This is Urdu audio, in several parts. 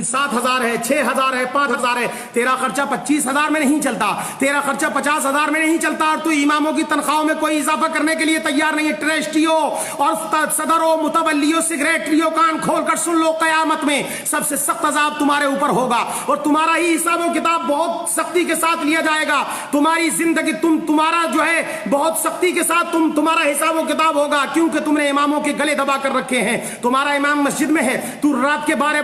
7,000 ہے, 6,000 ہے, 5,000 ہے، تیرا خرچہ 25,000 میں نہیں چلتا، تیرا خرچہ 50,000 میں نہیں چلتا، اور تو اماموں کی تنخواہوں میں کوئی اضافہ کرنے کے لیے تیار نہیں ہے۔ ٹرسٹیوں اور صدروں، متولیوں، سیکریٹریوں، کان کھول کر سن لو، قیامت میں سب سے سخت عذاب تمہارے اوپر ہوگا، اور تمہارا ہی حساب و کتاب بہت سختی کے ساتھ لیا جائے گا۔ تمہاری زندگی تمہارا جو ہے بہت سختی کے ساتھ تمہارا حساب و کتاب ہوگا، کیونکہ تم نے اماموں کے گلے دبا کر رکھے ہیں۔ تمہارا امام مسجد میں ہے، تو رات کے 12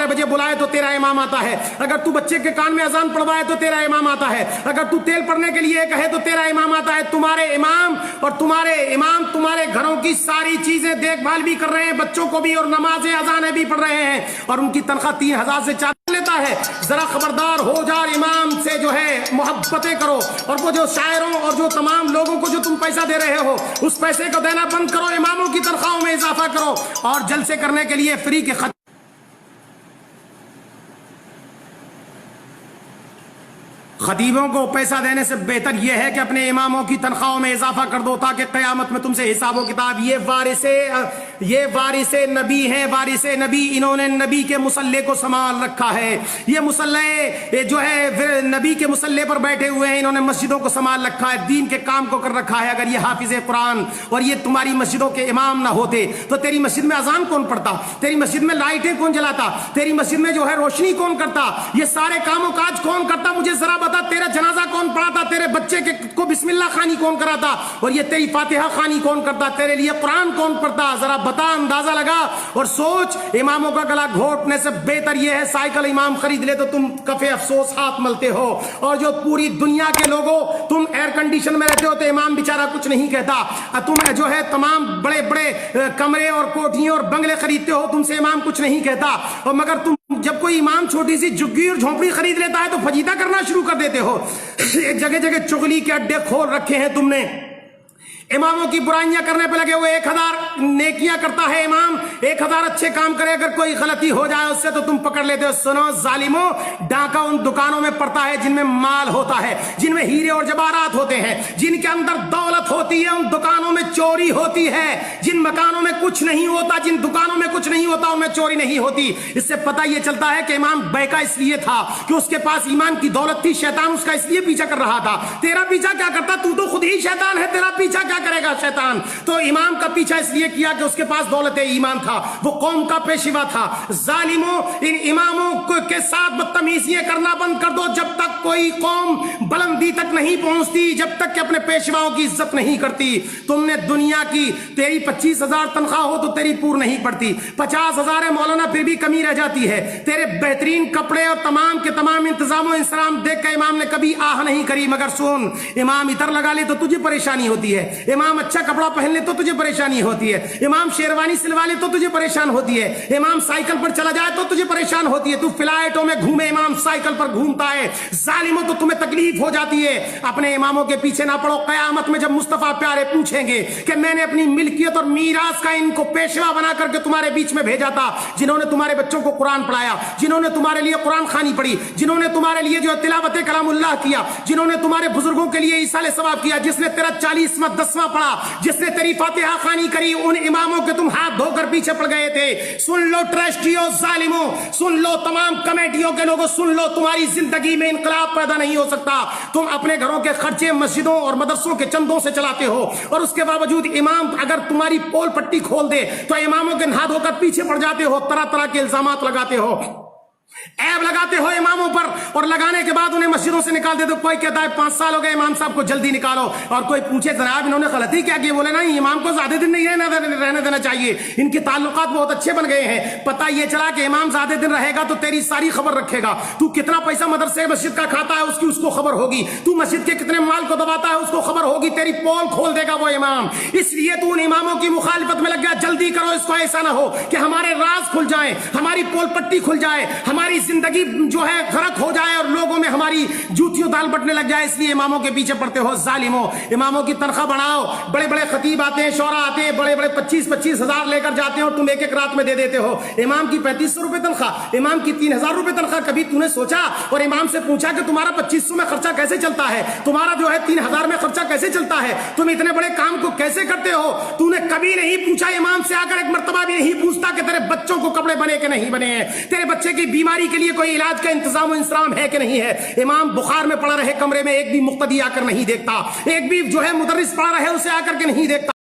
بجے بلائے تو تیرا امام آتا ہے، اگر تو بچے کے کان میں اذان پڑھوائے تو تیرا امام آتا ہے، اگر تو تیل پڑنے کے لیے کہے تو تیرا امام آتا ہے۔ تمہارے امام اور تمہارے امام تمہارے گھروں کی ساری چیزیں دیکھ بھال بھی کر رہے ہیں، بچوں کو بھی، اور نمازیں اذانیں بھی پڑھ رہے ہیں، اور ان کی تنخواہ 3,000 سے 4,000 لیتا ہے۔ ذرا خبردار ہو جا، امام سے جو ہے محبتیں کرو، اور وہ جو شاعروں اور جو تمام لوگوں کو جو تم پیسہ دے رہے ہو اس پیسے کو دینا بند کرو، اماموں کی تنخواہوں میں اضافہ کرو، اور جلسے کرنے کے لیے فری کے خطیبوں کو پیسہ دینے سے بہتر یہ ہے کہ اپنے اماموں کی تنخواہوں میں اضافہ کر دو، تاکہ قیامت میں تم سے حساب و کتاب۔ یہ وارث نبی ہیں، وارث نبی، انہوں نے نبی کے مصلے کو سنبھال رکھا ہے، یہ مصلے جو ہے نبی کے مصلے پر بیٹھے ہوئے ہیں، انہوں نے مسجدوں کو سنبھال رکھا ہے، دین کے کام کو کر رکھا ہے۔ اگر یہ حافظ قرآن اور یہ تمہاری مسجدوں کے امام نہ ہوتے تو تیری مسجد میں اذان کون پڑھتا، تیری مسجد میں لائٹیں کون جلاتا، تیری مسجد میں جو ہے روشنی کون کرتا، یہ سارے کام و کاج کون کرتا؟ مجھے ذرا بتا، تیرا جنازہ کون پڑھاتا، تیرے بچے کو بسم اللہ خانی کون کراتا، اور یہ تیری فاتحہ خانی کون کرتا، تیرے لیے قرآن کون پڑھتا؟ ذرا بتا، اندازہ لگا اور سوچ۔ اماموں کا گلا گھونٹنے سے بہتر یہ ہے سائیکل امام خرید لے تو تم کفے افسوس ہاتھ ملتے ہو، اور جو پوری دنیا کے لوگوں تم ایئر کنڈیشن میں رہتے ہو تو امام بیچارہ کچھ نہیں کہتا، تم جو ہے تمام بڑے بڑے کمرے اور کوٹھیاں اور بنگلے خریدتے ہو، تم سے امام کچھ نہیں کہتا، اور مگر تم جب کوئی امام چھوٹی سی جھگی اور جھونپڑی خرید لیتا ہے تو فجیدہ کرنا شروع کر دیتے ہو۔ جگہ جگہ چغلی کے اڈے کھول رکھے ہیں تم نے، اماموں کی برائیاں کرنے پہ لگے ہوئے۔ 1,000 نیکیاں کرتا ہے امام، 1,000 اچھے کام کرے، اگر کوئی غلطی ہو جائے اس سے تو تم پکڑ لیتے ہو۔ سنو ظالموں، ڈاکہ ان دکانوں میں پڑتا ہے جن میں مال ہوتا ہے، جن میں ہیرے اور جواہرات ہوتے ہیں، جن کے اندر دولت ہوتی ہے، ان دکانوں میں چوری ہوتی ہے۔ جن مکانوں میں کچھ نہیں ہوتا، جن دکانوں میں کچھ نہیں ہوتا، ان میں چوری نہیں ہوتی۔ اس سے پتہ یہ چلتا ہے کہ امام بہکا اس لیے تھا کہ اس کے پاس ایمان کی دولت تھی، شیطان اس کا اس لیے پیچھا کر رہا تھا۔ تیرا پیچھا کیا کرتا؟ تو خود ہی شیطان ہے، تیرا پیچھا کیا کرے گا شیطان؟ تو امام کا پیچھا اس لیے کیا کہ اس کے پاس دولت ایمان تھا، وہ قوم کا پیشوا تھا۔ ظالموں، ان اماموں کے ساتھ بدتمیزیاں کرنا بند کر دو، جب تک کوئی قوم بلندی تک نہیں پہنچتی، جب تک کہ اپنے پیشواؤں کی عزت نہیں کرتی۔ تم نے دنیا کی، تیری 25,000 تنخواہ ہو تو تیری پور نہیں پڑتی، 50,000 ہے مولانا پھر بھی کمی رہ جاتی ہے۔ تیرے بہترین کپڑے اور تمام کے تمام انتظام و انسرام دیکھ کے امام نے کبھی آہ نہیں کری، مگر سن، امام عطر لگا لے تو تجھے پریشانی ہوتی ہے، امام اچھا کپڑا پہن لے تو تجھے پریشانی ہوتی ہے، امام شیروانی سلوا لے تو تجھے پریشان ہوتی ہے، امام سائیکل پر چلا جائے تو تجھے پریشان ہوتی ہے، تو فلائٹوں میں گھومے، امام سائیکل پر گھومتا ہے، ظالموں تو تمہیں تکلیف ہو جاتی ہے۔ اپنے اماموں کے پیچھے نہ پڑو، قیامت میں جب مصطفیٰ پیارے پوچھیں گے کہ میں نے اپنی ملکیت اور میراث کا ان کو پیشوا بنا کر کے تمہارے بیچ میں بھیجا تھا، جنہوں نے تمہارے بچوں کو قرآن پڑھایا، جنہوں نے تمہارے لیے قرآن خوانی پڑھی، جنہوں نے تمہارے لیے جو تلاوت کلام اللہ کیا، جنہوں نے تمہارے بزرگوں کے لیے ایصال ثواب کیا، جس نے تیرا 40واں 10واں پڑھا، جس نے تیری فاتحہ خوانی کری، ان اماموں کے تم ہاتھ دھو کر پیچھے پڑ گئے تھے۔ سن لو ٹرسٹیوں، ظالموں، سن لو تمام کمیٹیوں کے لوگوں، سن لو، تمہاری زندگی میں انقلاب پیدا نہیں ہو سکتا۔ تم اپنے گھروں کے خرچے مسجدوں اور مدرسوں کے چندوں سے چلاتے ہو، اور اس کے باوجود امام اگر تمہاری پول پٹی کھول دے تو اماموں کے ہاتھ دھو کر پیچھے پڑ جاتے ہو، طرح طرح کے الزامات لگاتے ہو، عیب لگاتے ہو اماموں پر، اور لگانے کے بعد انہیں مسجدوں سے نکال دیتے ہو۔ کوئی کہتا ہے 5 سال ہو گئے امام صاحب کو، جلدی نکالو، اور کوئی پوچھے جناب انہوں نے غلطی کیا کی، بولے نہیں، امام کو زیادہ دن نہیں رہنے دینا چاہیے، ان کے تعلقات بہت اچھے بن گئے ہیں۔ پتہ یہ چلا کہ امام زیادہ دن رہے گا تو تیری ساری خبر رکھے گا، تو کتنا پیسہ مدرسے مسجد کا کھاتا ہے اس کو خبر ہوگی، تو مسجد کے کتنے مال کو دباتا ہے اس کو خبر ہوگی، تیری پول کھول دے گا وہ امام۔ اس لیے تو ان اماموں کی مخالفت میں لگ گیا، جلدی کرو، اس کو ایسا نہ ہو کہ ہمارے راز کھل جائیں، ہماری پول پٹی کھل جائے، ہماری زندگی جو ہے غرق ہو جائے اور لوگوں میں ہماری جوتیوں دال بٹنے لگ جائے، اس لیے اماموں کے پیچھے پڑتے ہو ظالموں۔ اماموں کی تنخواہ بڑھاؤ، بڑے بڑے خطیب آتے ہیں، شعراء آتے ہیں، بڑے بڑے 25-25 ہزار لے کر جاتے ہیں اور تم ایک ایک رات میں دے دیتے ہو۔ امام کی 3500 روپے تنخواہ، امام کی 3000 روپے تنخواہ، کبھی تو نے سوچا اور امام سے پوچھا کہ تمہارا 2500 میں خرچہ کیسے چلتا ہے، تمہارا جو ہے 3000 میں خرچہ کیسے چلتا ہے، تم اتنے بڑے کام کو کیسے کرتے ہو؟ تو نے کبھی نہیں پوچھا، امام سے آ کر ایک مرتبہ بھی نہیں پوچھتا کہ تیرے بچوں کو کپڑے بنے کہ نہیں بنے ہیں، تیرے بچے کی بیماری کے لیے کوئی علاج کا انتظام و انتظام ہے کہ نہیں ہے۔ امام بخار میں پڑا رہے کمرے میں، ایک بھی مقتدی آ کر نہیں دیکھتا، ایک بھی جو ہے مدرس پڑا رہے اسے آ کر کے نہیں دیکھتا۔